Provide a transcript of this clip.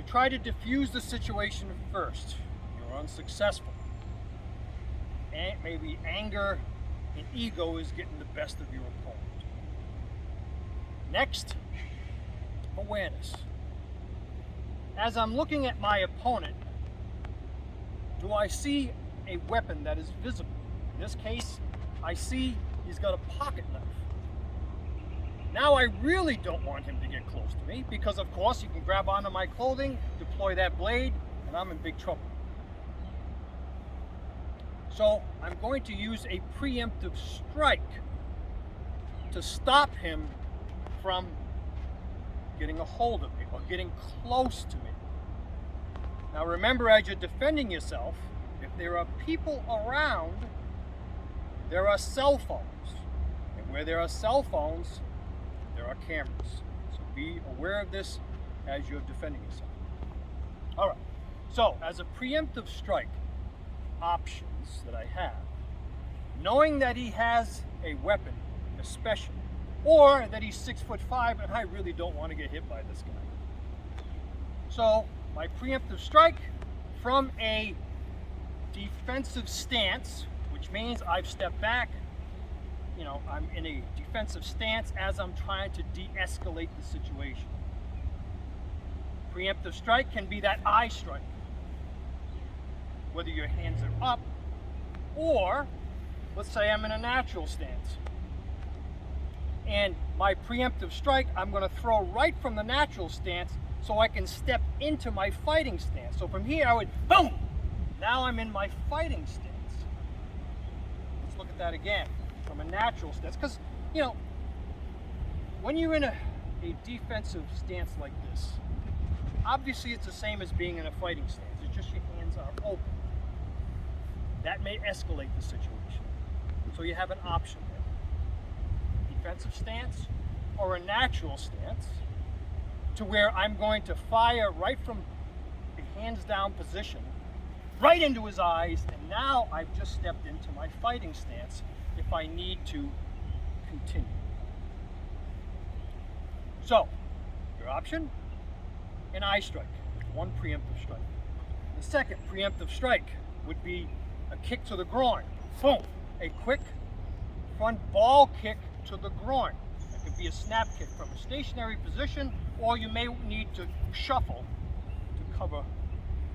try to diffuse the situation first. You're unsuccessful. And maybe anger and ego is getting the best of your opponent. Next, awareness. As I'm looking at my opponent, do I see a weapon that is visible? In this case, I see he's got a pocket knife. Now I really don't want him to get close to me because of course he can grab onto my clothing, deploy that blade, and I'm in big trouble. So I'm going to use a preemptive strike to stop him from getting a hold of me or getting close to me. Now remember, as you're defending yourself, if there are people around, there are cell phones. And where there are cell phones, there are cameras. So be aware of this as you're defending yourself. All right, so as a preemptive strike, options that I have, knowing that he has a weapon, especially, or that he's 6'5" and I really don't want to get hit by this guy. So my preemptive strike from a defensive stance, which means I've stepped back, I'm in a defensive stance as I'm trying to de-escalate the situation. Preemptive strike can be that eye strike, whether your hands are up, or let's say I'm in a natural stance. And my preemptive strike, I'm going to throw right from the natural stance so I can step into my fighting stance. So from here I would, boom! Now I'm in my fighting stance. Let's look at that again, from a natural stance. Because, when you're in a defensive stance like this, obviously it's the same as being in a fighting stance. It's just your hands are open. That may escalate the situation. So you have an option there. Defensive stance or a natural stance, to where I'm going to fire right from a hands down position right into his eyes, and now I've just stepped into my fighting stance if I need to continue. So, your option, an eye strike, one preemptive strike. The second preemptive strike would be a kick to the groin. Boom! A quick front ball kick to the groin. It could be a snap kick from a stationary position, or you may need to shuffle to cover